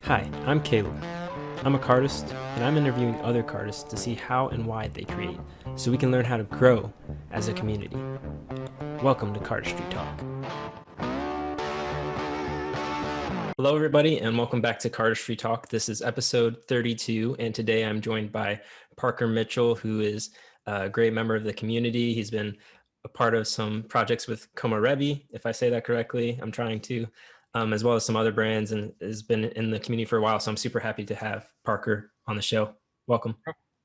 Hi, I'm Caleb. I'm a cardist, and I'm interviewing other cardists to see how and why they create, so we can learn how to grow as a community. Welcome to Cardistry Talk. Hello, everybody, and welcome back to Cardistry Talk. This is episode 32, and today I'm joined by Parker Mitchell, who is a great member of the community. He's been a part of some projects with Komorebi, if I say that correctly. I'm trying to. As well as some other brands, and has been in the community for a while. So I'm super happy to have Parker on the show. Welcome.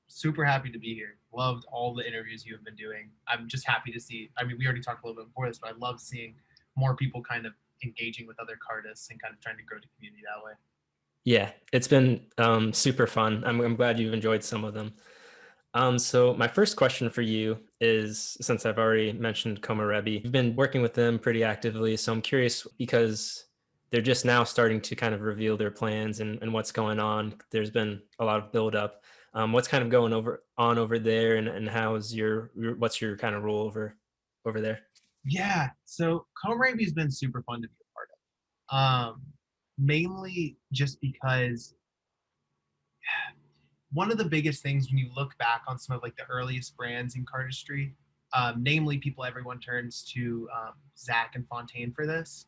Super happy to be here. Loved all the interviews you have been doing. I'm just happy to see, we already talked a little bit before this, but I love seeing more people kind of engaging with other cardists and kind of trying to grow the community that way. Yeah, it's been super fun. I'm glad you've enjoyed some of them. So my first question for you is, since I've already mentioned Komorebi, you've been working with them pretty actively. So I'm curious because they're just now starting to kind of reveal their plans and what's going on. There's been a lot of buildup. What's kind of going on over there, and how's what's your kind of role over there? Yeah, so Komorebi has been super fun to be a part of. Mainly just because one of the biggest things when you look back on some of like the earliest brands in cardistry, namely people everyone turns to Zach and Fontaine for this.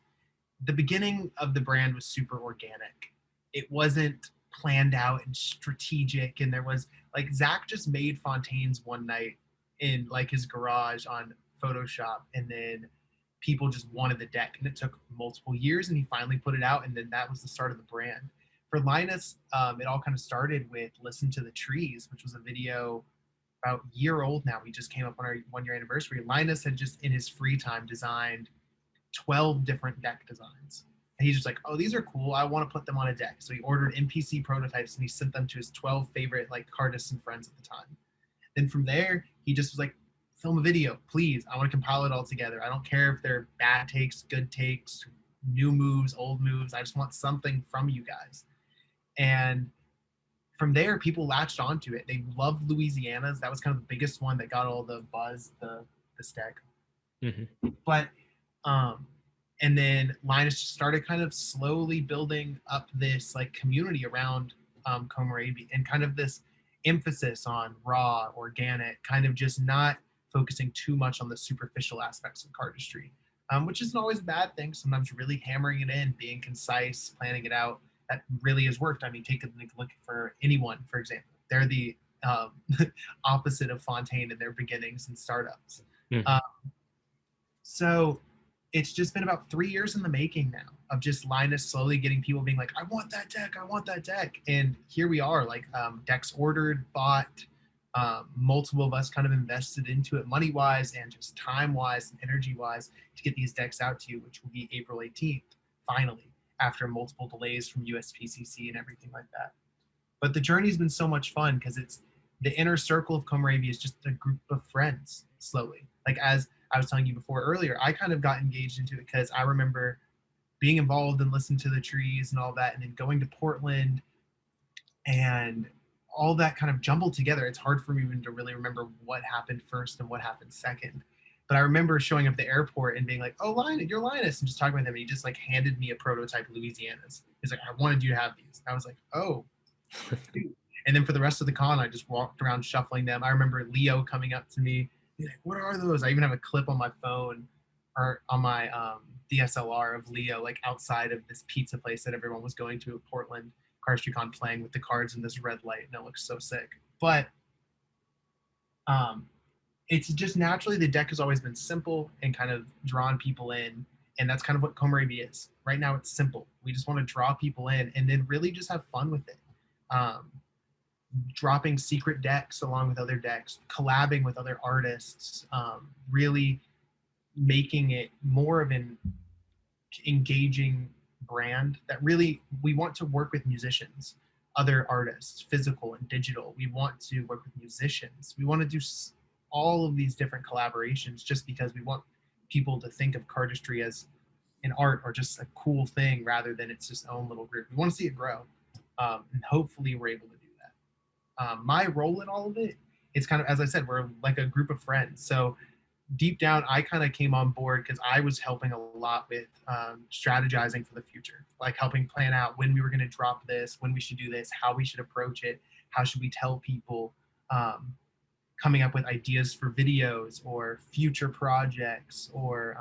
The beginning of the brand was super organic. It wasn't planned out and strategic. And there was like Zach just made Fontaine's one night in like his garage on Photoshop, and then people just wanted the deck, and it took multiple years, and he finally put it out, and then that was the start of the brand. For Linus, it all kind of started with Listen to the Trees, which was a video about a year old now. We just came up on our 1 year anniversary. Linus had just in his free time designed 12 different deck designs. And he's just like, oh, these are cool. I want to put them on a deck. So he ordered NPC prototypes and he sent them to his 12 favorite like cardists and friends at the time. Then from there, he just was like, film a video, please. I want to compile it all together. I don't care if they're bad takes, good takes, new moves, old moves. I just want something from you guys. And from there, people latched onto it. They loved Louisiana's. That was kind of the biggest one that got all the buzz, the deck. Mm-hmm. But and then Linus just started kind of slowly building up this like community around Komorebi, and kind of this emphasis on raw, organic, kind of just not focusing too much on the superficial aspects of cardistry, which isn't always a bad thing. Sometimes really hammering it in, being concise, planning it out, that really has worked. I mean, take a look for anyone, for example. They're the opposite of Fontaine in their beginnings and startups. Mm-hmm. So it's just been about 3 years in the making now of just Linus slowly getting people being like, I want that deck, I want that deck. And here we are, like decks ordered, bought, multiple of us kind of invested into it money-wise and just time-wise and energy-wise to get these decks out to you, which will be April 18th, finally, after multiple delays from USPCC and everything like that. But the journey's been so much fun because it's the inner circle of Komorebi is just a group of friends slowly. Like as I was telling you before earlier, I kind of got engaged into it because I remember being involved and listening to the trees and all that, and then going to Portland and all that kind of jumbled together. It's hard for me even to really remember what happened first and what happened second. But I remember showing up at the airport and being like, oh, Linus, you're Linus, and just talking with him. And he just like handed me a prototype of Louisiana's. He's like, I wanted you to have these. And I was like, oh, dude. And then for the rest of the con, I just walked around shuffling them. I remember Leo coming up to me, being like, what are those? I even have a clip on my phone or on my DSLR of Leo, like outside of this pizza place that everyone was going to at Portland CardistryCon, playing with the cards in this red light, and it looks so sick. But it's just naturally the deck has always been simple and kind of drawn people in, and that's kind of what Komorebi is. Right now it's simple. We just want to draw people in and then really just have fun with it. Dropping secret decks along with other decks, collabing with other artists, really making it more of an engaging brand that really we want to work with musicians, other artists, physical and digital. We want to work with musicians. We want to do all of these different collaborations just because we want people to think of cardistry as an art or just a cool thing rather than it's just own little group. We want to see it grow, and hopefully we're able to do that. My role in all of it, it's kind of, as I said, we're like a group of friends. So deep down, I kind of came on board because I was helping a lot with strategizing for the future, like helping plan out when we were going to drop this, when we should do this, how we should approach it, how should we tell people, um, coming up with ideas for videos or future projects, or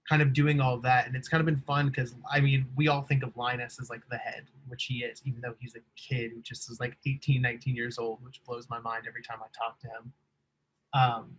kind of doing all that. And it's kind of been fun because, I mean, we all think of Linus as like the head, which he is, even though he's a kid who just is like 18, 19 years old, which blows my mind every time I talk to him. Um,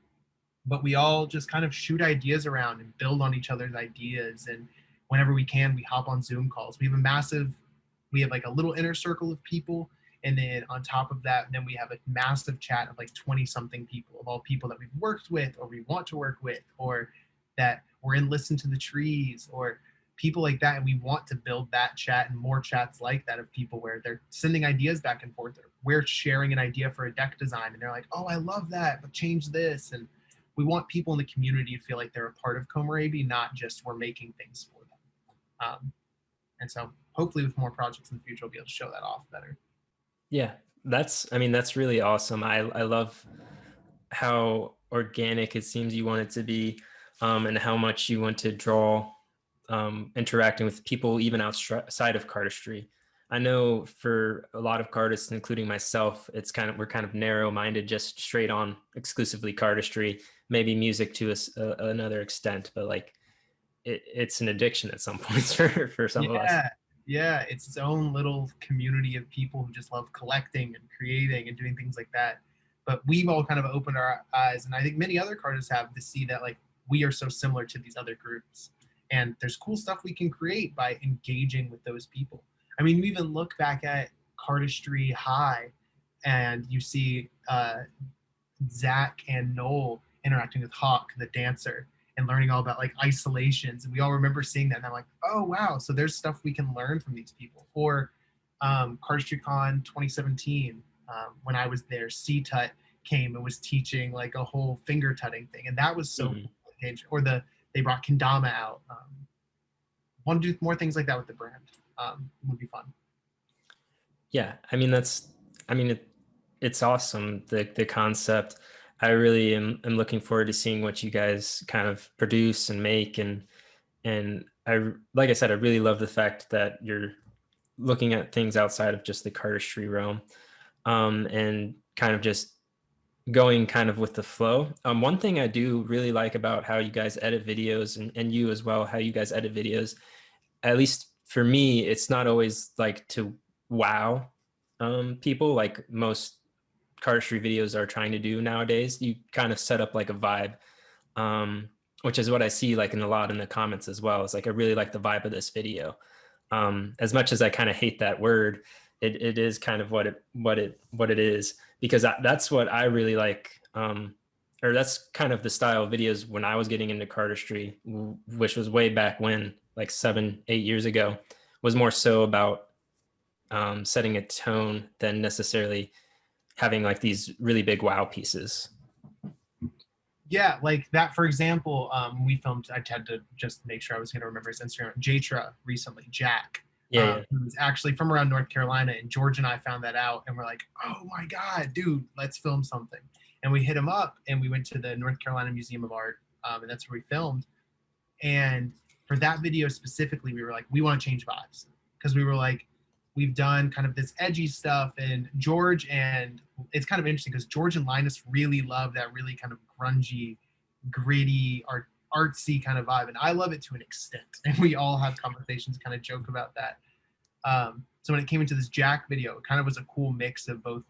but we all just kind of shoot ideas around and build on each other's ideas. And whenever we can, we hop on Zoom calls. We have like a little inner circle of people. And then on top of that, then we have a massive chat of like 20 something people, of all people that we've worked with or we want to work with, or that we're in Listen to the Trees, or people like that. And we want to build that chat and more chats like that of people where they're sending ideas back and forth. We're sharing an idea for a deck design and they're like, oh, I love that, but change this. And we want people in the community to feel like they're a part of Komorebi, not just we're making things for them. And so hopefully with more projects in the future, we'll be able to show that off better. Yeah, I mean, that's really awesome. I love how organic it seems you want it to be, and how much you want to draw interacting with people even outside of cardistry. I know for a lot of cardists, including myself, we're kind of narrow-minded, just straight on exclusively cardistry, maybe music to another extent, but like it's an addiction at some points for some of us. Yeah, yeah, it's its own little community of people who just love collecting and creating and doing things like that. But we've all kind of opened our eyes, and I think many other artists have, to see that like we are so similar to these other groups, and there's cool stuff we can create by engaging with those people. I mean, we even look back at Cardistry High, and you see Zach and Noel interacting with Hawk, the dancer, and learning all about like isolations. And we all remember seeing that. And I'm like, oh, wow. So there's stuff we can learn from these people. Or CardistryCon 2017, when I was there, C-Tut came and was teaching like a whole finger tutting thing. And that was so Mhm. cool. Or they brought Kendama out. Want to do more things like that with the brand. Would be fun. Yeah, I mean it's awesome, the concept. I really am looking forward to seeing what you guys kind of produce and make, and like I said, I really love the fact that you're looking at things outside of just the cardistry realm, and kind of just going kind of with the flow. One thing I do really like about how you guys edit videos, and you as well, how you guys edit videos, at least for me, it's not always like to wow people like most cardistry videos are trying to do nowadays. You kind of set up like a vibe, which is what I see like in a lot in the comments as well. It's like, I really like the vibe of this video. As much as I kind of hate that word, it is kind of what it is, because that's what I really like. Or that's kind of the style of videos when I was getting into cardistry, which was way back when, like 7, 8 years ago, was more so about setting a tone than necessarily having like these really big wow pieces. Yeah, like that, for example, we filmed, I had to just make sure I was going to remember his Instagram, Jatra recently, Jack, Yeah, yeah. who's actually from around North Carolina, and George and I found that out, and we're like, oh my God, dude, let's film something. And we hit him up, and we went to the North Carolina Museum of Art, and that's where we filmed. And for that video specifically, we were like, we want to change vibes, because we were like, we've done kind of this edgy stuff, and George, and it's kind of interesting because George and Linus really love that really kind of grungy, gritty, artsy kind of vibe, and I love it to an extent. And we all have conversations, kind of joke about that. So when it came into this Jack video, it kind of was a cool mix of both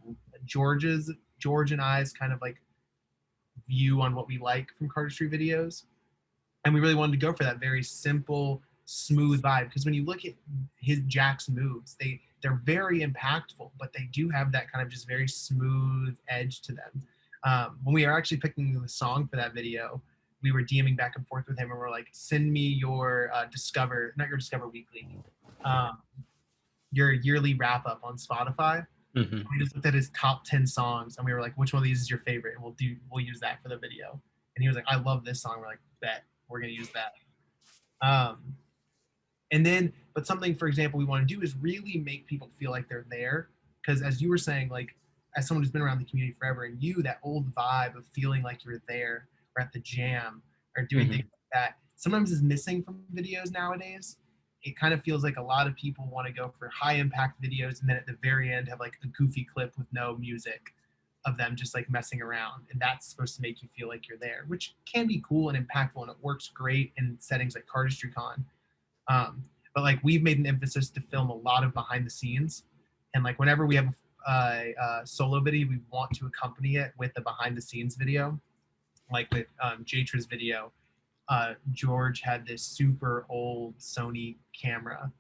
George and I's kind of like view on what we like from cardistry videos, and we really wanted to go for that very simple, smooth vibe. Because when you look at his Jack's moves, they're very impactful, but they do have that kind of just very smooth edge to them. When we were actually picking the song for that video, we were DMing back and forth with him, and we're like, send me your not your Discover Weekly, your yearly wrap up on Spotify. Mm-hmm. We just looked at his top 10 songs, and we were like, which one of these is your favorite? And we'll use that for the video. And he was like, I love this song. We're like, bet, we're gonna use that. And then, but something, for example, we want to do is really make people feel like they're there. Because as you were saying, like, as someone who's been around the community forever, and that old vibe of feeling like you're there, or at the jam or doing things Hmm. like that sometimes is missing from videos nowadays. It kind of feels like a lot of people want to go for high impact videos and then at the very end have like a goofy clip with no music of them just like messing around, and that's supposed to make you feel like you're there, which can be cool and impactful and it works great in settings like CardistryCon. um, but like we've made an emphasis to film a lot of behind the scenes, and like whenever we have a solo video, we want to accompany it with the behind the scenes video. Like with Jatra's video, George had this super old Sony camera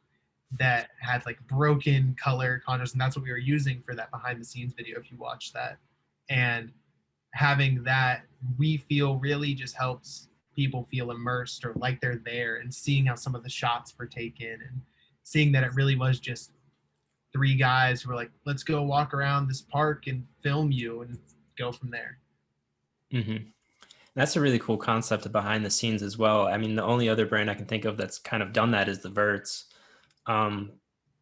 that had like broken color contrast, and that's what we were using for that behind the scenes video. If you watch that, and having that, we feel really just helps people feel immersed or like they're there, and seeing how some of the shots were taken and seeing that it really was just three guys who were like, let's go walk around this park and film you and go from there. Hmm. That's a really cool concept behind the scenes as well. I mean, the only other brand I can think of that's kind of done that is the Verts. Um,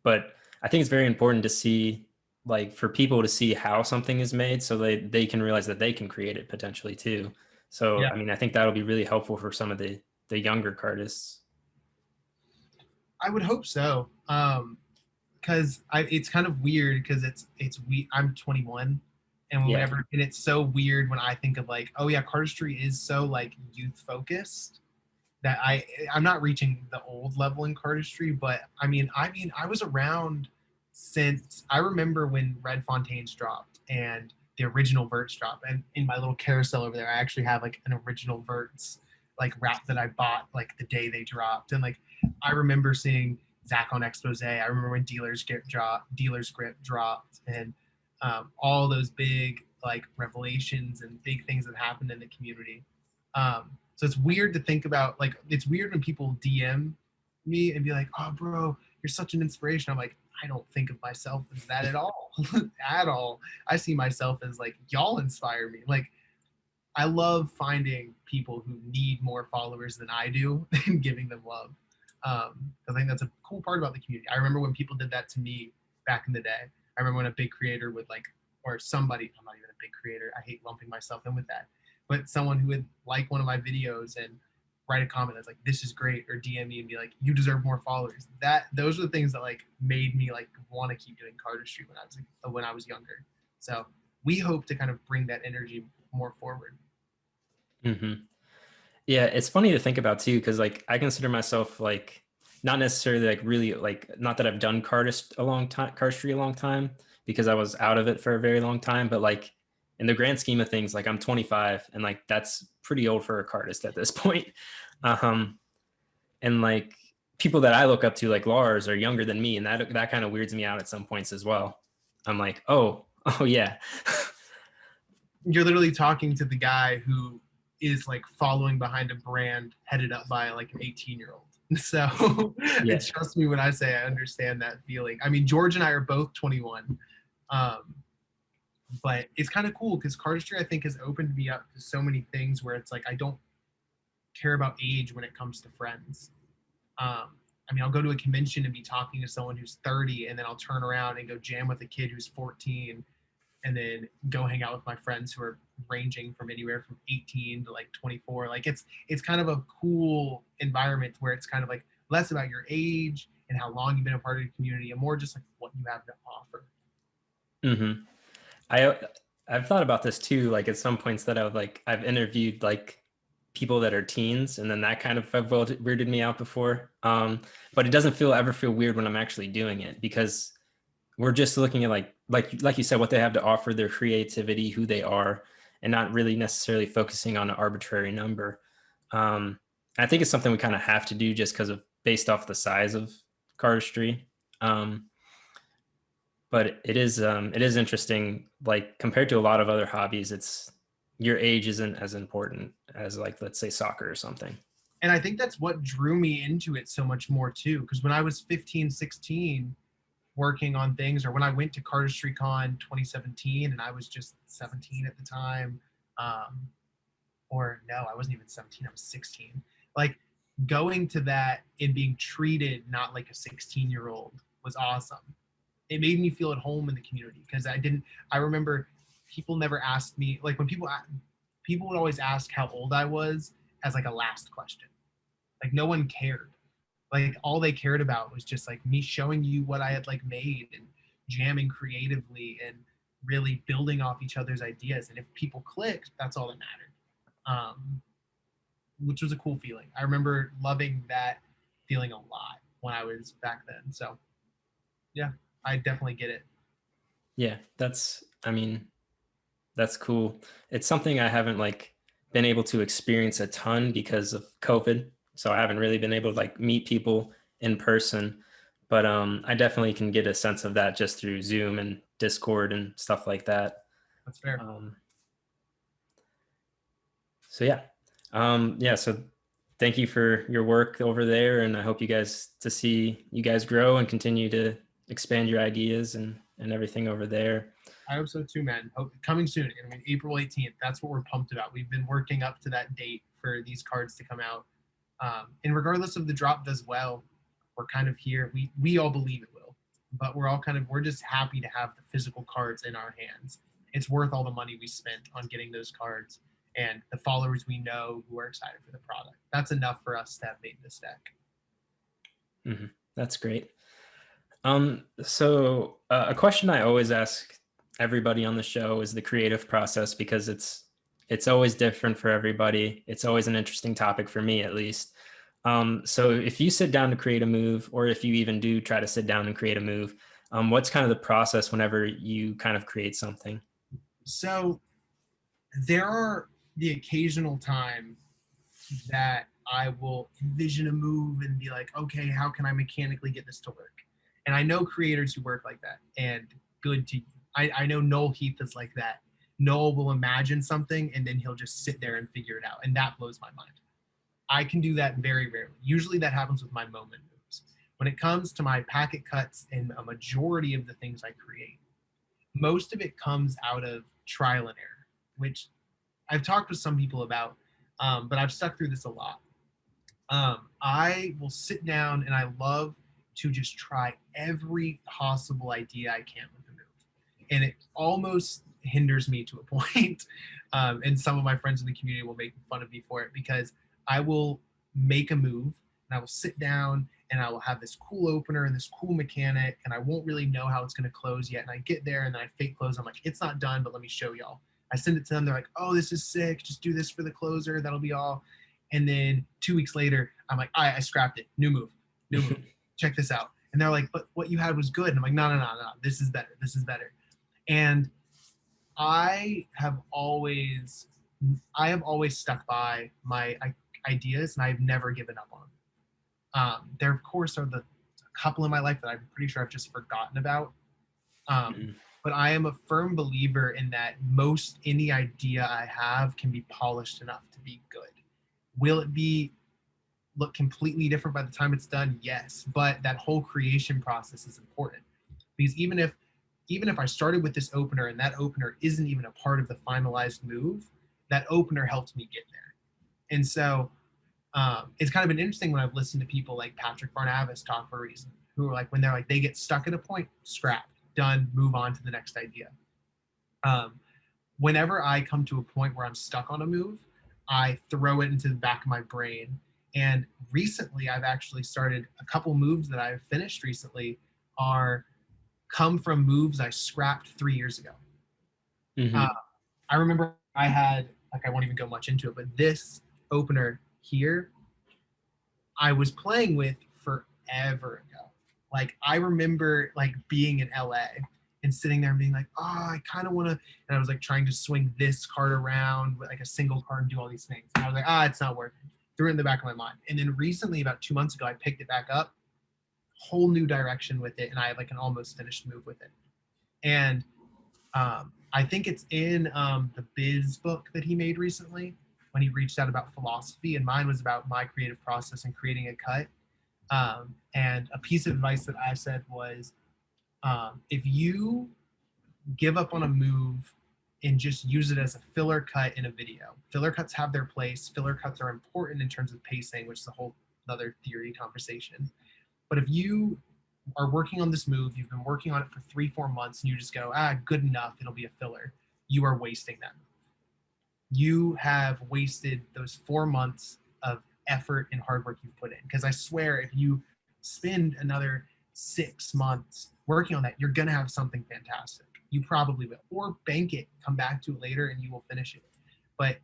but I think it's very important to see, like, for people to see how something is made so they can realize that they can create it potentially too. So, Yeah, I mean, I think that'll be really helpful for some of the younger artists. I would hope so. Because it's kind of weird because I'm 21, and Yeah. whenever and it's so weird when I think of like, oh yeah, cardistry is so like youth focused that I'm not reaching the old level in cardistry, but I mean I was around since I remember when Red Fontaines dropped and the original Verts dropped, and in my little carousel over there I actually have like an original Verts like wrap that I bought like the day they dropped, and like I remember seeing Zach on Expose. I remember when Dealer's Grip dropped, and all those big like revelations and big things that happened in the community. So it's weird to think about. Like it's weird when people DM me and be like, "Oh, bro, you're such an inspiration." I'm like, I don't think of myself as that at all, at all. I see myself as like y'all inspire me. Like I love finding people who need more followers than I do and giving them love. I think that's a cool part about the community. I remember when people did that to me back in the day. I remember when a big creator would like, or somebody, I'm not even a big creator, I hate lumping myself in with that, but someone who would like one of my videos and write a comment that's like, this is great, or DM me and be like, you deserve more followers. Those are the things that like made me like want to keep doing cardistry when I was younger. So we hope to kind of bring that energy more forward. Hmm. Yeah, it's funny to think about too, because like I consider myself like not necessarily like really like not that I've done cardistry a long time because I was out of it for a very long time, but like in the grand scheme of things, like I'm 25 and like that's pretty old for a cardist at this point. Um, and like people that I look up to, like Lars, are younger than me, and that kind of weirds me out at some points as well. I'm like, oh yeah, You're literally talking to the guy who is like following behind a brand headed up by like an 18-year-old. So yeah. it's trust me when I say I understand that feeling. I mean, George and I are both 21. Um, but it's kind of cool because cardistry I think has opened me up to so many things where it's like I don't care about age when it comes to friends. I mean, I'll go to a convention and be talking to someone who's 30, and then I'll turn around and go jam with a kid who's 14, and then go hang out with my friends who are ranging from anywhere from 18 to like 24. Like it's kind of a cool environment where it's kind of like less about your age and how long you've been a part of the community and more just like what you have to offer. Hmm. I I've thought about this too, like at some points that I've interviewed like people that are teens, and then that kind of weirded me out before. But it doesn't ever feel weird when I'm actually doing it because we're just looking at like you said, what they have to offer, their creativity, who they are, and not really necessarily focusing on an arbitrary number. I think it's something we kind of have to do just because of based off the size of cardistry. Um, but it is interesting, like compared to a lot of other hobbies, it's your age isn't as important as like let's say soccer or something. And I think that's what drew me into it so much more too. Because when I was 15, 16, working on things, or when I went to CardistryCon 2017 and I was just 17 at the time, um, or no, I wasn't even 17, I was 16. Like going to that and being treated not like a 16-year-old was awesome. It made me feel at home in the community because I remember people never asked me, like when people people would always ask how old I was as like a last question. Like no one cared. Like all they cared about was just like me showing you what I had like made and jamming creatively and really building off each other's ideas. And if people clicked, that's all that mattered. Which was a cool feeling. I remember loving that feeling a lot when I was back then. So yeah, I definitely get it. Yeah, I mean, that's cool. It's something I haven't like been able to experience a ton because of COVID. So I haven't really been able to like meet people in person. But I definitely can get a sense of that just through Zoom and Discord and stuff like that. That's fair. Um, so yeah. Yeah, so thank you for your work over there, and I hope to see you guys grow and continue to expand your ideas and everything over there. I hope so too, man. Hope coming soon. I mean, April 18th. That's what we're pumped about. We've been working up to that date for these cards to come out. And regardless of the drop does well, we're kind of here. We all believe it will, but we're just happy to have the physical cards in our hands. It's worth all the money we spent on getting those cards and the followers we know who are excited for the product. That's enough for us to have made this deck. Mhm. That's great. So a question I always ask everybody on the show is the creative process because it's always different for everybody. It's always an interesting topic for me, at least. So if you sit down to create a move, or if you even do try to sit down and create a move, what's kind of the process whenever you kind of create something? So there are the occasional time that I will envision a move and be like, okay, how can I mechanically get this to work? And I know creators who work like that, and good to you. I know Noel Heath is like that. Noel will imagine something and then he'll just sit there and figure it out. And that blows my mind. I can do that very rarely. Usually that happens with my moment moves. When it comes to my packet cuts and a majority of the things I create, most of it comes out of trial and error, which I've talked with some people about, but I've stuck through this a lot. I will sit down and I love to just try every possible idea I can with the move. And it almost hinders me to a point. And some of my friends in the community will make fun of me for it because I will make a move and I will sit down and I will have this cool opener and this cool mechanic and I won't really know how it's going to close yet. And I get there and then I fake close. I'm like, it's not done, but let me show y'all. I send it to them. They're like, oh, this is sick. Just do this for the closer. That'll be all. And then 2 weeks later, I'm like, all right, I scrapped it. New move. Check this out. And they're like, but what you had was good. And I'm like, no. This is better. This is better. And I have always stuck by my ideas and I've never given up on them. There, of course, are a couple in my life that I'm pretty sure I've just forgotten about. But I am a firm believer in that most any idea I have can be polished enough to be good. Will it look completely different by the time it's done? Yes, but that whole creation process is important because even if I started with this opener and that opener isn't even a part of the finalized move, that opener helped me get there. And so it's kind of been interesting when I've listened to people like Patrick Barnabas talk for a reason, who are like, when they're like, they get stuck at a point, scrap, done, move on to the next idea. Whenever I come to a point where I'm stuck on a move, I throw it into the back of my brain. And recently, I've actually started a couple moves that I've finished recently come from moves I scrapped 3 years ago. Mm-hmm. I remember I had, like, I won't even go much into it, but this opener here, I was playing with forever ago. Like, I remember, like, being in LA and sitting there and being like, oh, I kind of want to, and I was like trying to swing this card around with like a single card and do all these things. And I was like, it's not working. Threw it in the back of my mind. And then recently, about 2 months ago, I picked it back up, whole new direction with it, and I have like an almost finished move with it. And I think it's in the Biz book that he made recently when he reached out about philosophy, and mine was about my creative process and creating a cut. And a piece of advice that I said was, if you give up on a move and just use it as a filler cut in a video. Filler cuts have their place. Filler cuts are important in terms of pacing, which is a whole other theory conversation. But if you are working on this move, you've been working on it for 3-4 months, and you just go, good enough, it'll be a filler, you are wasting that move. you have wasted those 4 months of effort and hard work you've put in. Because I swear, if you spend another 6 months working on that, you're going to have something fantastic. You probably will. Or bank it, come back to it later, and you will finish it. But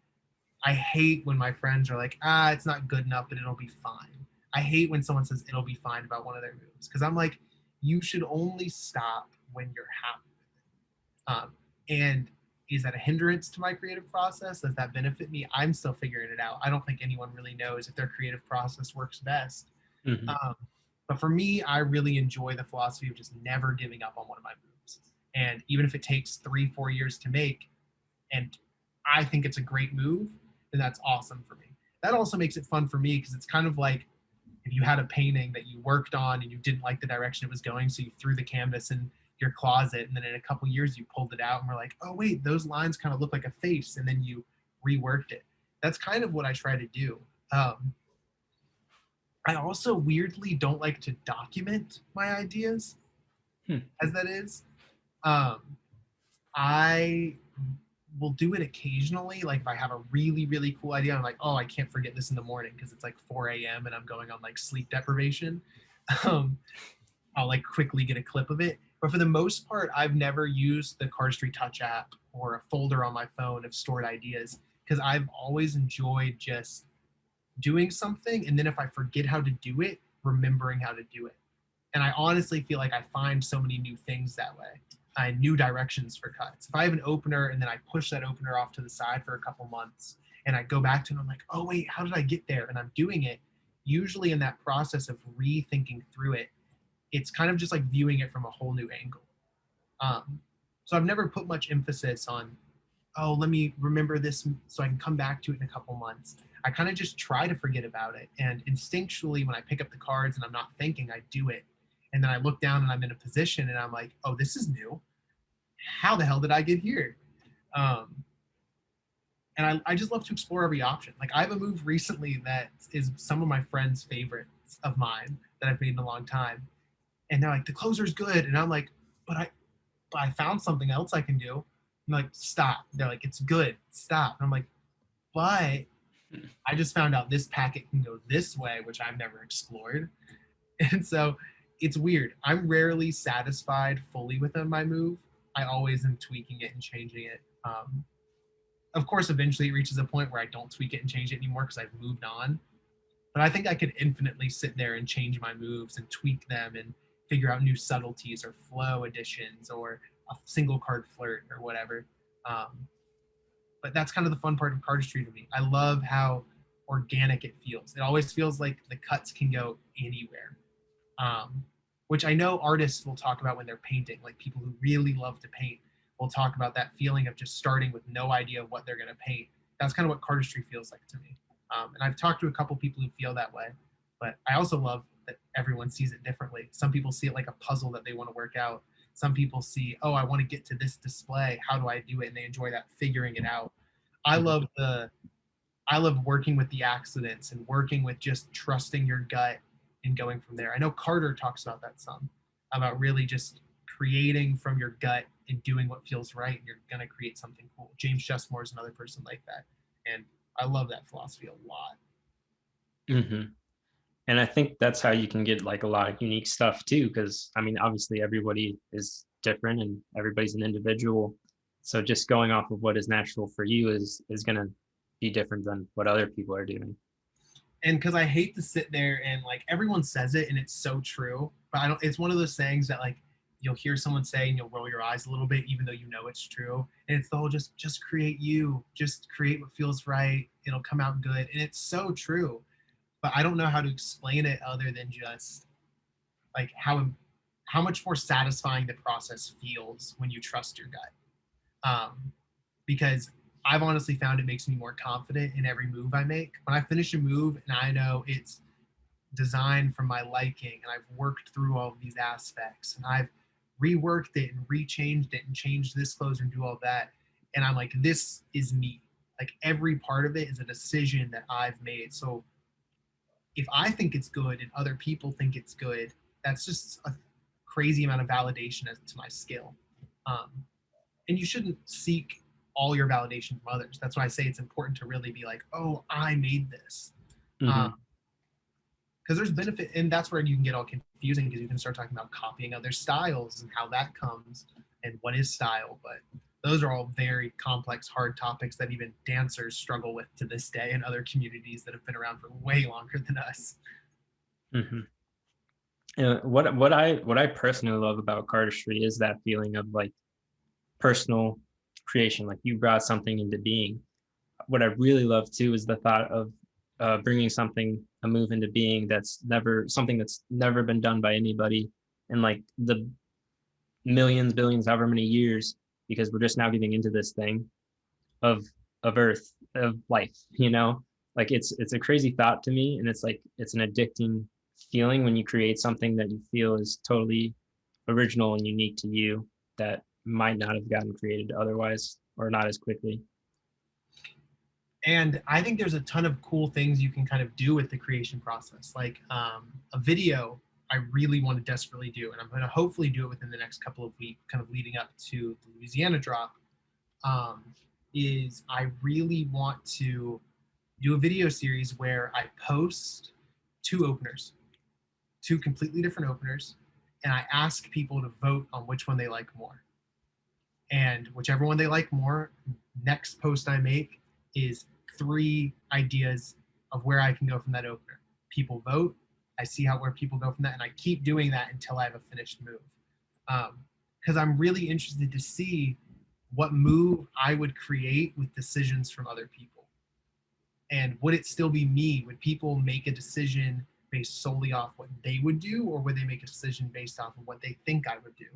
I hate when my friends are like, it's not good enough, but it'll be fine. I hate when someone says it'll be fine about one of their moves because I'm like, you should only stop when you're happy. And is that a hindrance to my creative process? Does that benefit me? I'm still figuring it out. I don't think anyone really knows if their creative process works best. Hmm. Um, but for me, I really enjoy the philosophy of just never giving up on one of my moves. And even if it takes 3, 4 years to make, and I think it's a great move, then that's awesome for me. That also makes it fun for me because it's kind of like if you had a painting that you worked on and you didn't like the direction it was going, so you threw the canvas in your closet, and then in a couple years you pulled it out and were like, oh wait, those lines kind of look like a face, and then you reworked it. That's kind of what I try to do. Um, I also weirdly don't like to document my ideas, Hmm. as that is. Um, I will do it occasionally. Like if I have a really, really cool idea, I'm like, oh, I can't forget this in the morning because it's like 4 a.m. and I'm going on like sleep deprivation. Um, I'll like quickly get a clip of it. But for the most part, I've never used the Cardistry Touch app or a folder on my phone of stored ideas because I've always enjoyed just doing something. And then if I forget how to do it, remembering how to do it. And I honestly feel like I find so many new things that way. New directions for cuts. If I have an opener and then I push that opener off to the side for a couple months and I go back to it, and I'm like, oh wait, how did I get there? And I'm doing it. Usually in that process of rethinking through it, it's kind of just like viewing it from a whole new angle. Um, so I've never put much emphasis on, oh, let me remember this so I can come back to it in a couple months. I kind of just try to forget about it. And instinctually, when I pick up the cards and I'm not thinking, I do it. And then I look down and I'm in a position and I'm like, oh, this is new. How the hell did I get here? Um, and I just love to explore every option. Like I have a move recently that is some of my friends' favorites of mine that I've made in a long time. And they're like, the closer's good. And I'm like, but I found something else I can do. I'm like, stop. They're like, it's good. Stop. And I'm like, but I just found out this packet can go this way, which I've never explored. And so it's weird. I'm rarely satisfied fully with my move. I always am tweaking it and changing it. Of course, eventually it reaches a point where I don't tweak it and change it anymore because I've moved on. But I think I could infinitely sit there and change my moves and tweak them and figure out new subtleties or flow additions or a single card flirt or whatever. Um, but that's kind of the fun part of cardistry to me. I love how organic it feels. It always feels like the cuts can go anywhere, um, which I know artists will talk about when they're painting. Like people who really love to paint will talk about that feeling of just starting with no idea of what they're going to paint. That's kind of what cardistry feels like to me. And I've talked to a couple people who feel that way, but I also love that everyone sees it differently. Some people see it like a puzzle that they want to work out. Some people see, oh, I want to get to this display. How do I do it? And they enjoy that figuring it out. I love the I love working with the accidents and working with just trusting your gut and going from there. I know Carter talks about that some, about really just creating from your gut and doing what feels right, and you're gonna create something cool. James Chessmore is another person like that, and I love that philosophy a lot. Hmm. And I think that's how you can get like a lot of unique stuff too, because I mean, obviously everybody is different and everybody's an individual. So just going off of what is natural for you is gonna be different than what other people are doing. And because I hate to sit there and like everyone says it and it's so true, but I don't. It's one of those sayings that like you'll hear someone say and you'll roll your eyes a little bit, even though you know it's true. And it's the whole just create you, just create what feels right. It'll come out good, and it's so true. But I don't know how to explain it other than just like how much more satisfying the process feels when you trust your gut. Because I've honestly found it makes me more confident in every move I make. When I finish a move and I know it's designed for my liking and I've worked through all of these aspects and I've reworked it and rechanged it and changed this closer and do all that. And I'm like, this is me. Like every part of it is a decision that I've made. So if I think it's good and other people think it's good, that's just a crazy amount of validation as to my skill. Um, and you shouldn't seek all your validation from others. That's why I say it's important to really be like, oh, I made this. Mm-hmm. Because there's benefit, and that's where you can get all confusing because you can start talking about copying other styles and how that comes and what is style. But those are all very complex, hard topics that even dancers struggle with to this day in other communities that have been around for way longer than us. Mm-hmm. What I personally love about cardistry is that feeling of like personal creation, like you brought something into being. What I really love too is the thought of bringing a move into being that's never been done by anybody in like the millions, billions, however many years, because we're just now getting into this thing of Earth, of life. Like it's a crazy thought to me, and it's like it's an addicting feeling when you create something that you feel is totally original and unique to you that might not have gotten created otherwise or not as quickly. And I think there's a ton of cool things you can kind of do with the creation process. Like a video I really want to desperately do, and I'm going to hopefully do it within the next couple of weeks, kind of leading up to the Louisiana drop, um, is I really want to do a video series where I post two openers, two completely different openers, and I ask people to vote on which one they like more. And whichever one they like more, next post I make is 3 ideas of where I can go from that opener. People vote. I see where people go from that, and I keep doing that until I have a finished move. Because I'm really interested to see what move I would create with decisions from other people. And would it still be me? Would people make a decision based solely off what they would do, or would they make a decision based off of what they think I would do?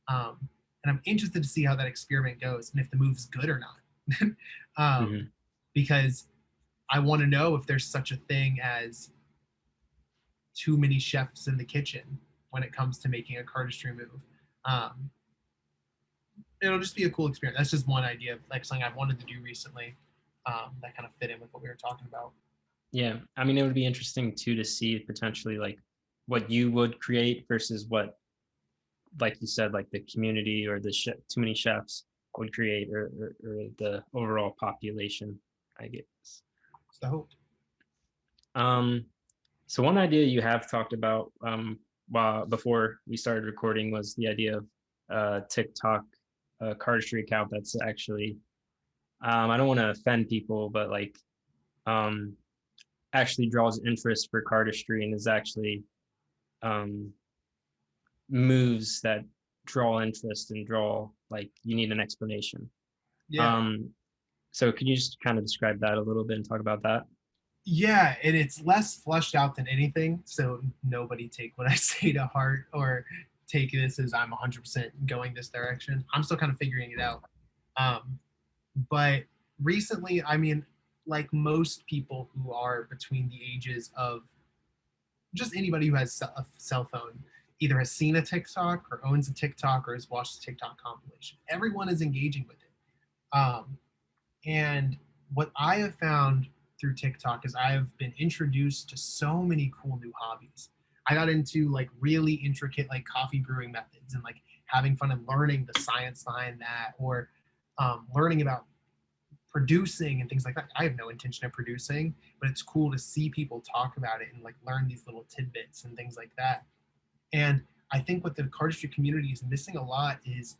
Um, and I'm interested to see how that experiment goes and if the move's good or not. Mm-hmm. Because I want to know if there's such a thing as too many chefs in the kitchen when it comes to making a cardistry move. Um, it'll just be a cool experience. That's just one idea of like something I've wanted to do recently that kind of fit in with what we were talking about. Yeah, I mean, it would be interesting too to see potentially like what you would create versus what, like you said, like the community or too many chefs would create, or the overall population, I guess. So Um, so one idea you have talked about while before we started recording was the idea of TikTok cardistry account that's actually I don't want to offend people, but like um, actually draws interest for cardistry and is actually um, moves that draw interest and draw like you need an explanation. yeah, Um, so can you just kind of describe that a little bit and talk about that? yeah, and it's less flushed out than anything. So nobody take what I say to heart or take this as I'm 100% going this direction. I'm still kind of figuring it out. Um, but recently, I mean, like most people who are between the ages of just anybody who has a cell phone, either has seen a TikTok or owns a TikTok or has watched a TikTok compilation. Everyone is engaging with it. And what I have found through TikTok is I have been introduced to so many cool new hobbies. I got into like really intricate like coffee brewing methods and like having fun and learning the science behind that, or learning about producing and things like that. I have no intention of producing, but it's cool to see people talk about it and like learn these little tidbits and things like that. And I think what the cardistry community is missing a lot is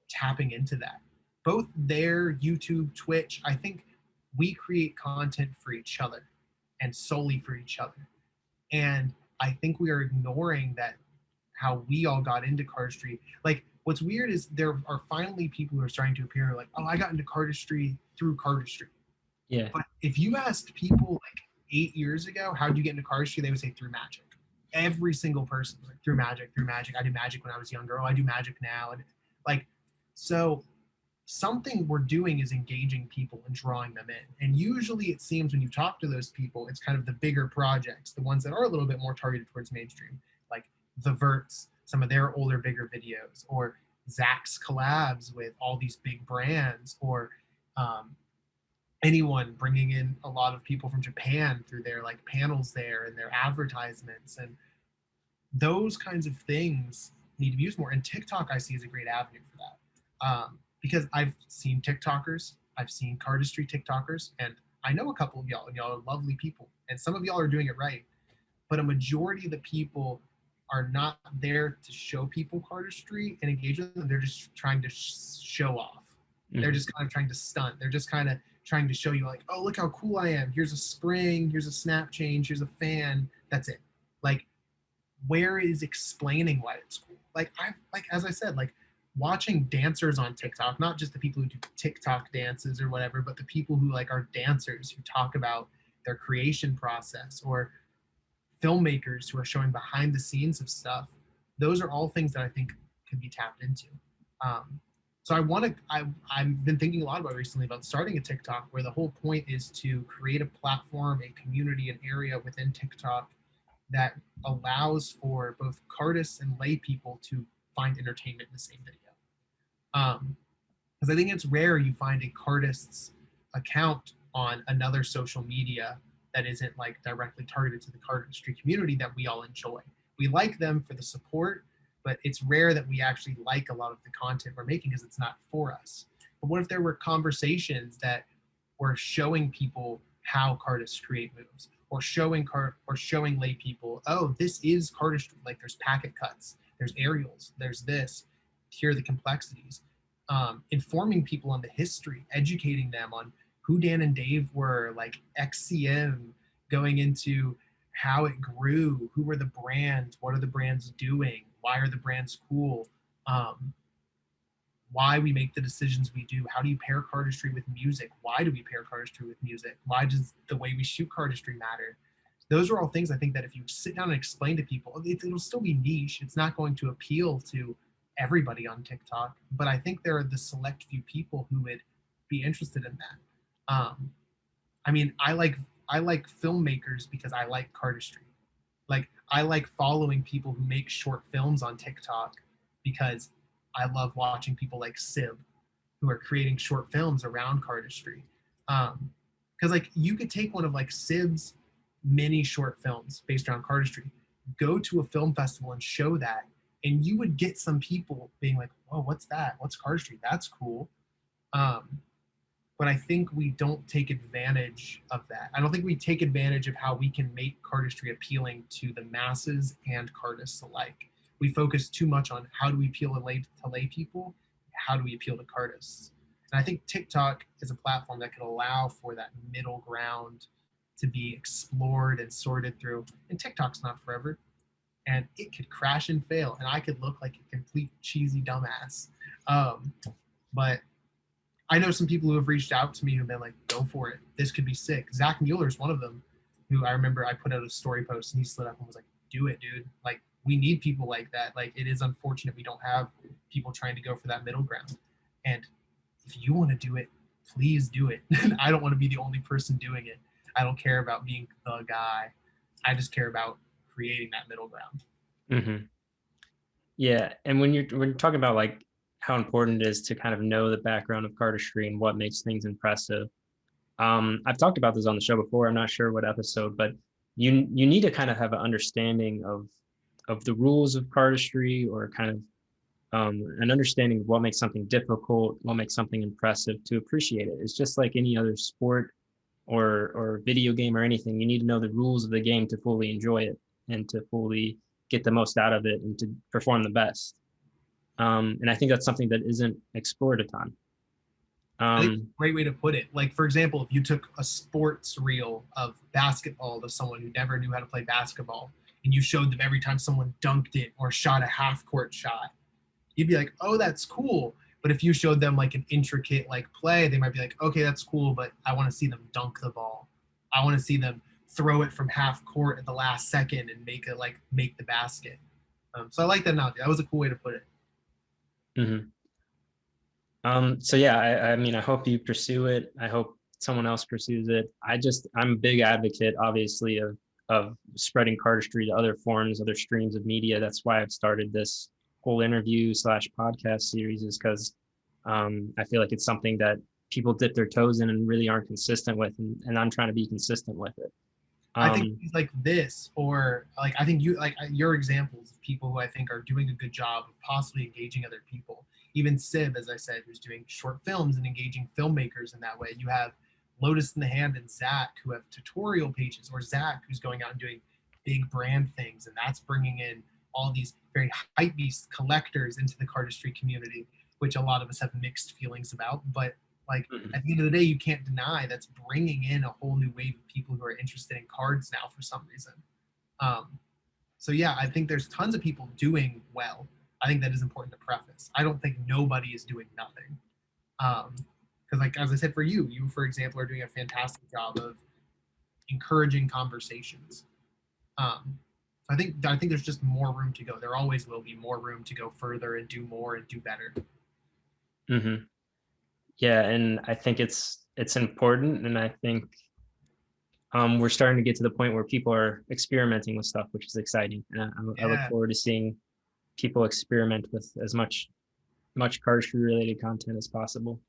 tapping into that. Both their YouTube, Twitch, I think we create content for each other and solely for each other. And I think we are ignoring that how we all got into cardistry. Like what's weird is there are finally people who are starting to appear like, oh, I got into cardistry through cardistry. Yeah. But if you asked people like 8 years ago, how did you get into cardistry? They would say through magic. Every single person was like through magic, through magic. I did magic when I was younger. Oh, I do magic now. And like, so something we're doing is engaging people and drawing them in. And usually it seems when you talk to those people, it's kind of the bigger projects, the ones that are a little bit more targeted towards mainstream, like the Verts, some of their older, bigger videos, or Zach's collabs with all these big brands, or um, anyone bringing in a lot of people from Japan through their like panels there and their advertisements. And those kinds of things need to be used more. And TikTok I see is a great avenue for that. because I've seen TikTokers, I've seen Cardistry TikTokers, and I know a couple of y'all, and y'all are lovely people, and some of y'all are doing it right. But a majority of the people are not there to show people cardistry and engage with them. They're just trying to show off. They're Mhm. just kind of trying to stunt. They're just kind of trying to show you, like, oh, look how cool I am. Here's a spring. Here's a snap change. Here's a fan. That's it. Like, where is explaining why it's cool? Like as I said, like watching dancers on TikTok, not just the people who do TikTok dances or whatever, but the people who like are dancers who talk about their creation process, or filmmakers who are showing behind the scenes of stuff. Those are all things that I think can be tapped into. Um, so I've been thinking a lot about recently about starting a TikTok where the whole point is to create a platform, a community, an area within TikTok that allows for both cardists and lay people to find entertainment in the same video. Because I think it's rare you find a cardist's account on another social media that isn't like directly targeted to the cardistry community that we all enjoy. We like them for the support, but it's rare that we actually like a lot of the content we're making because it's not for us. But what if there were conversations that were showing people how cardists create moves, or showing lay people, oh, this is cardistry. Like there's packet cuts, there's aerials, there's this. Here are the complexities. Informing people on the history, educating them on who Dan and Dave were, like XCM, going into how it grew, who were the brands, what are the brands doing, why are the brands cool, um, why we make the decisions we do, how do you pair cardistry with music, why do we pair cardistry with music, why does the way we shoot cardistry matter. Those are all things I think that if you sit down and explain to people, it'll still be niche. It's not going to appeal to everybody on TikTok, but I think there are the select few people who would be interested in that. I mean, I like filmmakers because I like cardistry. Like I like following people who make short films on TikTok because I love watching people like Sib who are creating short films around cardistry. Because like you could take one of like Sib's mini short films based around cardistry, go to a film festival and show that, and you would get some people being like, "Whoa, what's that? What's cardistry? That's cool." Um, but I think we don't take advantage of that. I don't think we take advantage of how we can make cardistry appealing to the masses and cardists alike. We focus too much on how do we appeal to lay people, how do we appeal to cardists. And I think TikTok is a platform that could allow for that middle ground to be explored and sorted through. And TikTok's not forever, and it could crash and fail, and I could look like a complete cheesy dumbass. Um, but I know some people who have reached out to me who've been like, go for it. This could be sick. Zach Mueller's one of them, who I remember I put out a story post and he slid up and was like, do it, dude. Like, we need people like that. Like, it is unfortunate we don't have people trying to go for that middle ground. And if you want to do it, please do it. I don't want to be the only person doing it. I don't care about being the guy. I just care about creating that middle ground. Mhm. Yeah, and when you're talking about, like, how important it is to kind of know the background of cardistry and what makes things impressive, I've talked about this on the show before, I'm not sure what episode, but you need to kind of have an understanding of the rules of cardistry, or kind of, an understanding of what makes something difficult, what makes something impressive to appreciate it. It's just like any other sport or video game or anything. You need to know the rules of the game to fully enjoy it and to fully get the most out of it and to perform the best. And I think that's something that isn't explored a ton. I think it's Um, a great way to put it. Like, for example, if you took a sports reel of basketball to someone who never knew how to play basketball, and you showed them every time someone dunked it or shot a half court shot, you'd be like, oh, that's cool. But if you showed them like an intricate like play, they might be like, okay, that's cool, but I want to see them dunk the ball. I want to see them throw it from half court at the last second and make the basket. So I like that analogy. That was a cool way to put it. mhm. So yeah, I mean, I hope you pursue it. I hope someone else pursues it. I'm a big advocate, obviously, of spreading cardistry to other forms, other streams of media. That's why I've started this whole interview slash podcast series, is because I feel like it's something that people dip their toes in and really aren't consistent with, and I'm trying to be consistent with it. I think Um, things like this, or I think you like your examples of people who I think are doing a good job of possibly engaging other people. even Sib, as I said, who's doing short films and engaging filmmakers in that way. You have Lotus in the Hand and Zach, who have tutorial pages, or Zach, who's going out and doing big brand things, and that's bringing in all these very hype beast collectors into the cardistry community, which a lot of us have mixed feelings about. But like Mhm. at the end of the day, you can't deny that's bringing in a whole new wave of people who are interested in cards now for some reason. Um, so yeah, I think there's tons of people doing well. I think that is important to preface. I don't think nobody is doing nothing. Because like as I said, for you for example are doing a fantastic job of encouraging conversations. So I think there's just more room to go. There always will be more room to go further and do more and do better. Mhm. Yeah, and I think it's important, and I think we're starting to get to the point where people are experimenting with stuff, which is exciting. And I look Yeah, forward to seeing people experiment with as much cardistry related content as possible.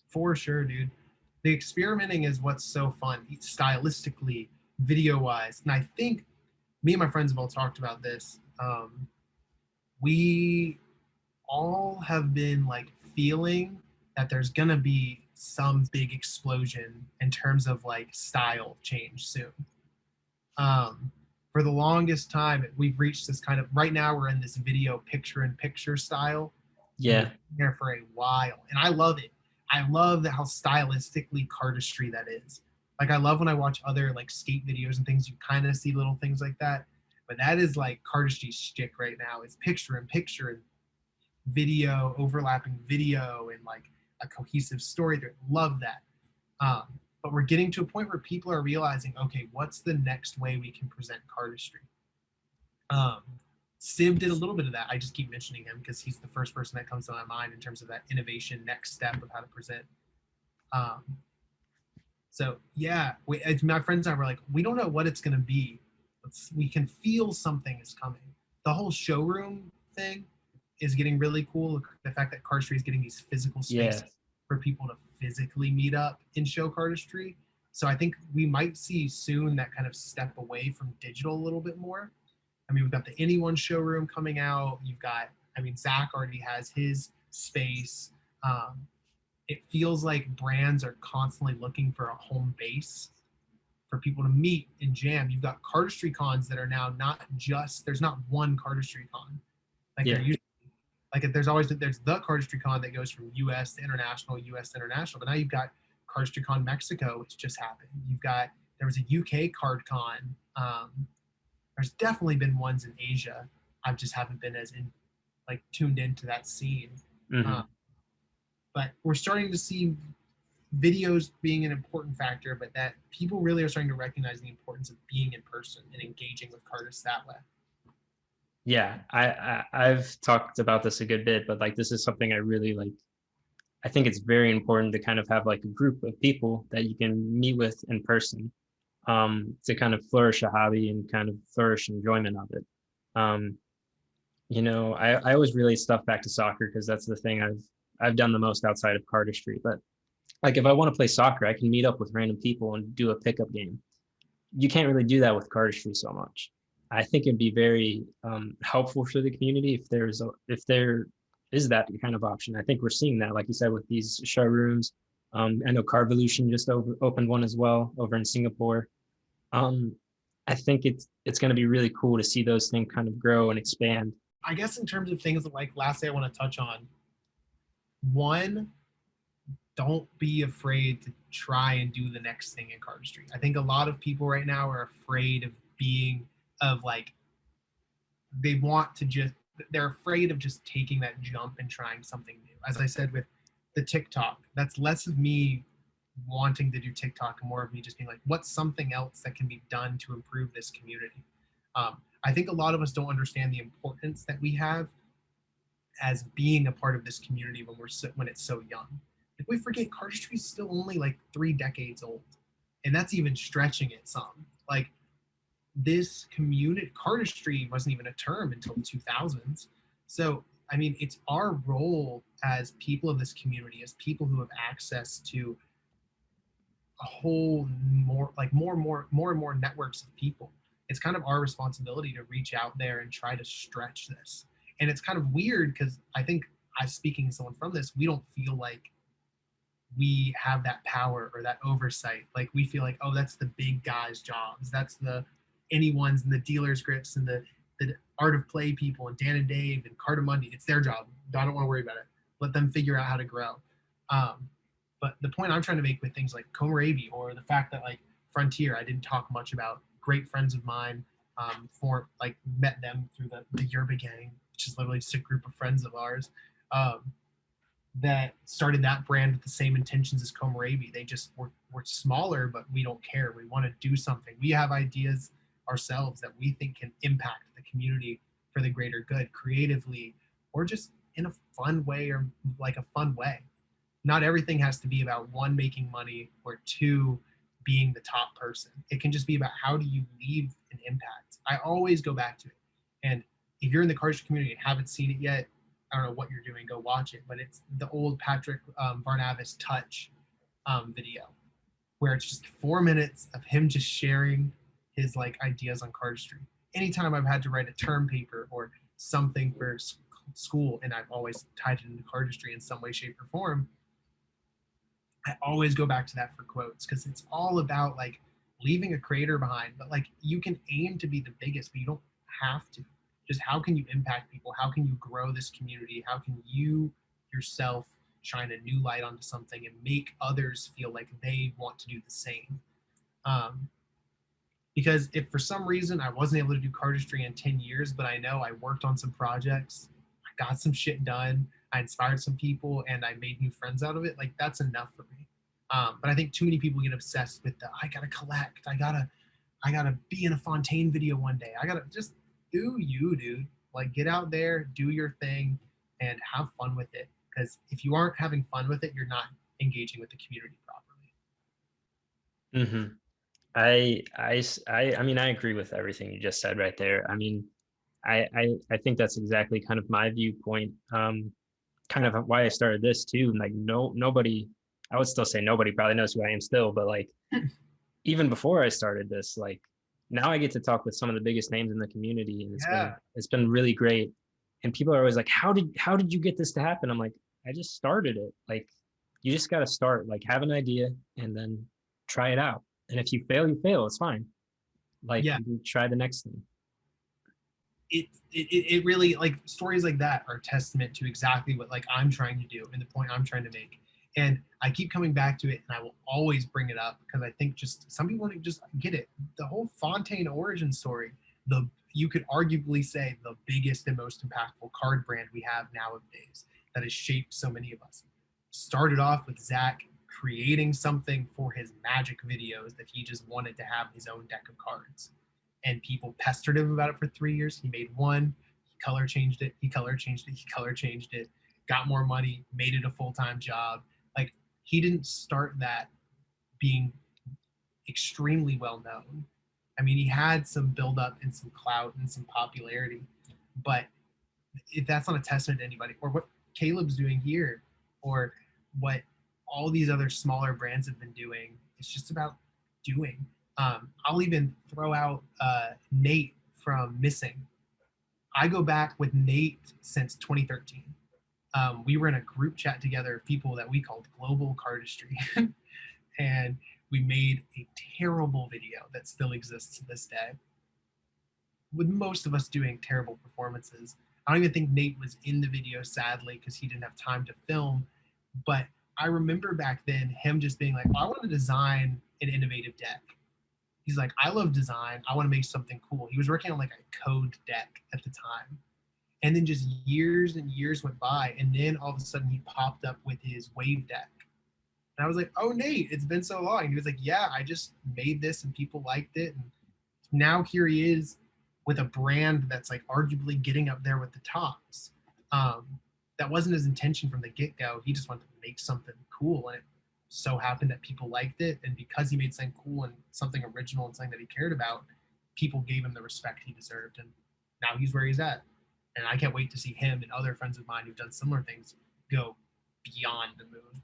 for sure, dude. The experimenting is what's so fun, stylistically, video wise. And I think me and my friends have all talked about this. We all have been like feeling that there's gonna be some big explosion in terms of like style change soon. Um, for the longest time, we've reached this kind of right now we're in this video picture in picture style, and we've Yeah, been there for a while, and I love it. I love how stylistically cardistry that is. Like I love when I watch other like skate videos and things. You kind of see little things like that, but that is like cardistry's shtick right now. It's picture in picture and video, overlapping video, and like a cohesive story. They love that. Um, but we're getting to a point where people are realizing, okay, what's the next way we can present cardistry? Um, Sib did a little bit of that. I just keep mentioning him because he's the first person that comes to my mind in terms of that innovation next step of how to present. Um, so yeah, my friends and I were like, we don't know what it's going to be. We can feel something is coming. The whole showroom thing is getting really cool. The fact that cardistry is getting these physical yeah, spaces for people to physically meet up and show cardistry. So I think we might see soon that kind of step away from digital a little bit more. I mean, we've got the Anyone showroom coming out. You've got, I mean, Zach already has his space. Um, it feels like brands are constantly looking for a home base for people to meet and jam. You've got cardistry cons that are now not just there's not one cardistry con like there yeah. used to be. Like there's the cardistry con that goes from U.S. to international, U.S. to international, but now you've got cardistry con Mexico, which just happened. You've got there was a UK card con. There's definitely been ones in Asia. I just haven't been as in like tuned into that scene. Uh, Hmm. but we're starting to see videos being an important factor, but that people really are starting to recognize the importance of being in person and engaging with cardists that way. Yeah, I've talked about this a good bit, but like this is something I really like. I think it's very important to kind of have like a group of people that you can meet with in person, to kind of flourish a hobby and kind of flourish enjoyment of it. Um, I always relate stuff back to soccer because that's the thing I've done the most outside of cardistry. But like if I want to play soccer, I can meet up with random people and do a pickup game. You can't really do that with cardistry so much. I think it'd be very helpful for the community if there is that kind of option. I think we're seeing that, like you said, with these showrooms. I know Carvolution just opened one as well over in Singapore. Um, I think it's going to be really cool to see those things kind of grow and expand. I guess in terms of things like lastly I want to touch on, one, don't be afraid to try and do the next thing in cardistry. I think a lot of people right now are afraid of being of like they want to just they're afraid of just taking that jump and trying something new. As I said with the TikTok, that's less of me wanting to do TikTok and more of me just being like, what's something else that can be done to improve this community? I think a lot of us don't understand the importance that we have as being a part of this community when it's so young. Like we forget cardistry is still only like 3 decades old, and that's even stretching it some. Like this community cardistry wasn't even a term until the 2000s. So I mean, it's our role as people of this community, as people who have access to a whole more and more networks of people. It's kind of our responsibility to reach out there and try to stretch this. And it's kind of weird because I think I speaking as someone from this, we don't feel like we have that power or that oversight. Like we feel like, oh, that's the big guys' jobs. That's the anyone's and the dealers grips and the art of play people and Dan and Dave and Cardamundi. It's their job. I don't want to worry about it. Let them figure out how to grow. Um, but the point I'm trying to make with things like Komorebi or the fact that like Frontier, I didn't talk much about. Great friends of mine, for like met them through the Yerba Gang, which is literally just a group of friends of ours. Um, that started that brand with the same intentions as Komorebi. They just were smaller, but we don't care. We want to do something. We have ideas ourselves that we think can impact the community for the greater good, creatively, or just in a fun way or like a fun way. Not everything has to be about one, making money, or two, being the top person. It can just be about how do you leave an impact. I always go back to it. And if you're in the cardistry community and haven't seen it yet, I don't know what you're doing, go watch it. But it's the old Patrick Varnavis Touch video, where it's just 4 minutes of him just sharing his like ideas on cardistry. Anytime I've had to write a term paper or something for school, and I've always tied it into cardistry in some way, shape, or form, I always go back to that for quotes because it's all about like leaving a creator behind. But like you can aim to be the biggest, but you don't have to. Just how can you impact people? How can you grow this community? How can you yourself shine a new light onto something and make others feel like they want to do the same? Um, because if for some reason I wasn't able to do cardistry in 10 years, but I know I worked on some projects, I got some shit done, I inspired some people, and I made new friends out of it, like that's enough for me. But I think too many people get obsessed with the I gotta collect, I gotta be in a Fontaine video one day. I gotta just do you, dude. Like get out there, do your thing, and have fun with it. Because if you aren't having fun with it, you're not engaging with the community properly. Hmm. I mean, I agree with everything you just said right there. I mean, I think that's exactly kind of my viewpoint. Kind of why I started this too. Like, nobody, I would still say nobody probably knows who I am still, but like, even before I started this, like, now I get to talk with some of the biggest names in the community, and Yeah, it's been really great. And people are always like, how did you get this to happen? I'm like, I just started it. Like, you just got to start. Like, have an idea and then try it out. And if you fail, you fail. It's fine. Like, yeah. you try the next thing. It really like stories like that are a testament to exactly what like I'm trying to do and the point I'm trying to make. And I keep coming back to it, and I will always bring it up because I think just some people don't just get it. The whole Fontaine origin story, the you could arguably say the biggest and most impactful card brand we have nowadays that has shaped so many of us. Started off with Zach creating something for his magic videos that he just wanted to have his own deck of cards, and people pestered him about it for 3 years. He made one, he color changed it, he color changed it, he color changed it, got more money, made it a full-time job. Like he didn't start that being extremely well known. I mean, he had some build up and some clout and some popularity, but if that's not a testament to anybody, or what Caleb's doing here, or what all these other smaller brands have been doing, it's just about doing. I'll even throw out Nate from Missing. I go back with Nate since 2013. We were in a group chat together of people that we called Global Cardistry, and we made a terrible video that still exists to this day, with most of us doing terrible performances. I don't even think Nate was in the video, sadly, because he didn't have time to film. But I remember back then him just being like, I want to design an innovative deck. He's like, I love design. I want to make something cool. He was working on like a code deck at the time. And then just years and years went by. And then all of a sudden he popped up with his wave deck. And I was like, oh, Nate, it's been so long. And he was like, yeah, I just made this and people liked it. And now here he is with a brand that's like arguably getting up there with the tops. Um, that wasn't his intention from the get-go. He just wanted to make something cool, and it so happened that people liked it. And because he made something cool and something original and something that he cared about, people gave him the respect he deserved. And now he's where he's at. And I can't wait to see him and other friends of mine who've done similar things go beyond the moon.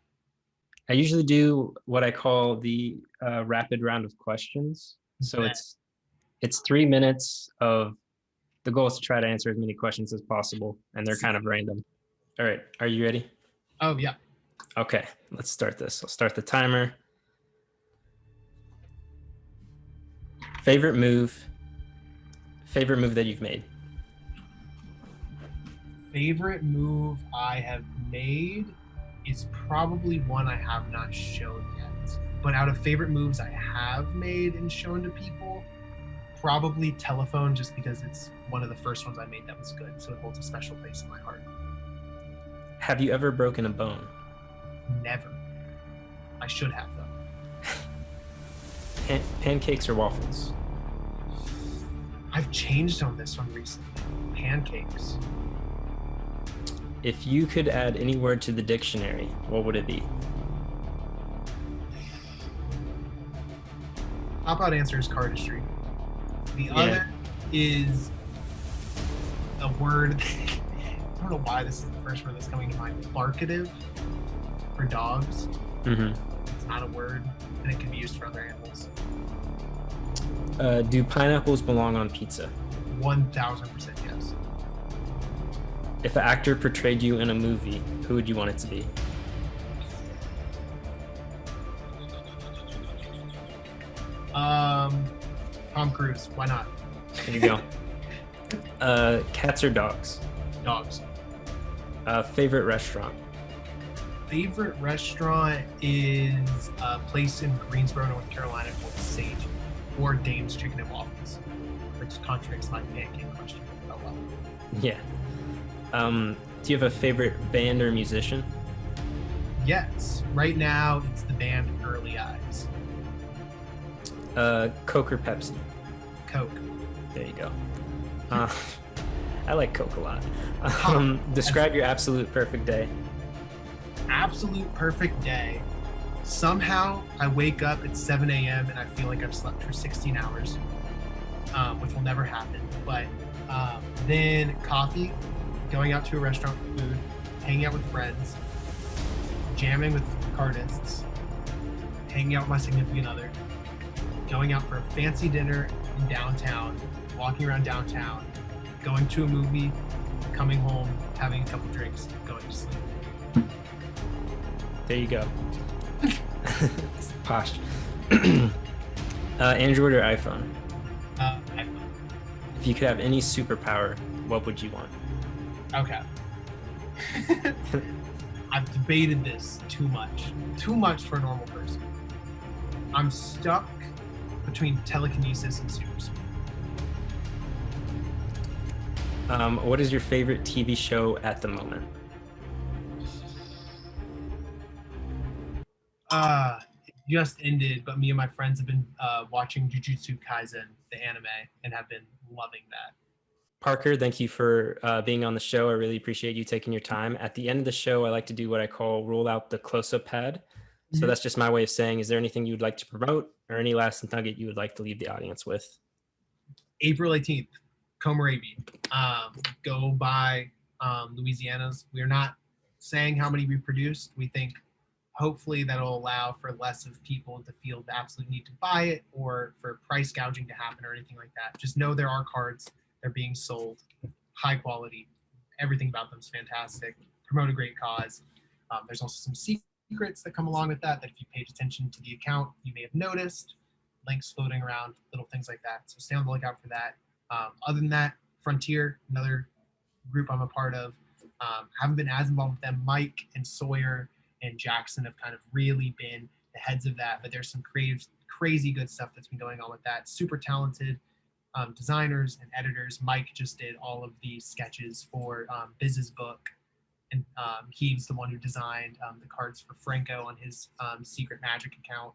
I usually do what I call the rapid round of questions. So That, it's 3 minutes of the goal is to try to answer as many questions as possible, and they're kind of random. All right. Are you ready? Oh, yeah. Okay. Let's start this. I'll start the timer. Favorite move. Favorite move that you've made. Favorite move I have made is probably one I have not shown yet. But out of favorite moves I have made and shown to people, probably telephone, just because it's one of the first ones I made that was good. So it holds a special place in my heart. Have you ever broken a bone? Never. I should have, though. Pancakes or waffles? I've changed on this one recently. Pancakes. If you could add any word to the dictionary, what would it be? Top out answer is cardistry. The other is a word. I don't know why this is the first word that's coming to mind. Barkative for dogs. Mm-hmm. It's not a word, and it can be used for other animals. Do pineapples belong on pizza? 1000% yes. If an actor portrayed you in a movie, who would you want it to be? Tom Cruise. Why not? There you go. Cats or dogs? Dogs. Favorite restaurant? Favorite restaurant is a place in Greensboro, North Carolina called Sage, or Dame's Chicken and Waffles, which contradicts my pancake question. Oh well. Yeah. Do you have a favorite band or musician? Yes. Right now, it's the band Early Eyes. Coke or Pepsi? Coke. There you go. I like Coke a lot. Describe your absolute perfect day. Absolute perfect day. Somehow, I wake up at 7 a.m. and I feel like I've slept for 16 hours, which will never happen. But then coffee, going out to a restaurant for food, hanging out with friends, jamming with cardists, hanging out with my significant other, going out for a fancy dinner in downtown, walking around downtown, going to a movie, coming home, having a couple drinks, going to sleep. There you go. Posh. Android or iPhone? iPhone. If you could have any superpower, what would you want? Okay. I've debated this too much for a normal person. I'm stuck between telekinesis and super speed. What is your favorite TV show at the moment? It just ended, but me and my friends have been watching Jujutsu Kaisen, the anime, and have been loving that. Parker, thank you for being on the show. I really appreciate you taking your time. At the end of the show, I like to do what I call roll out the close-up pad. So that's just my way of saying, is there anything you would like to promote or any last nugget you would like to leave the audience with? April 18th, Komorebi. Go buy Louisiana's. We're not saying how many we produced. We think hopefully that'll allow for less of people to feel the absolute need to buy it or for price gouging to happen or anything like that. Just know there are cards. They're being sold. High quality. Everything about them is fantastic. Promote a great cause. There's also some secrets that come along with that if you paid attention to the account, you may have noticed. Links floating around, little things like that. So stay on the lookout for that. Other than that, Frontier, another group I'm a part of. Haven't been as involved with them. Mike and Sawyer and Jackson have kind of really been the heads of that, but there's some crazy good stuff that's been going on with that. Super talented designers and editors. Mike just did all of the sketches for Biz's book, and he's the one who designed the cards for Franco on his Secret Magic account.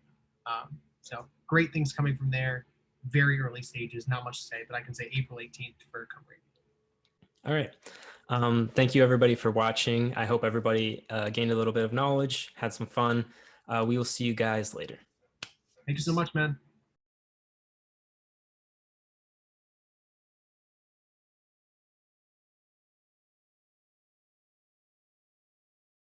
So great things coming from there. Very early stages, not much to say, but I can say April 18th for Komorebi. All right. Thank you, everybody, for watching. I hope everybody gained a little bit of knowledge, had some fun. We will see you guys later. Thank you so much, man.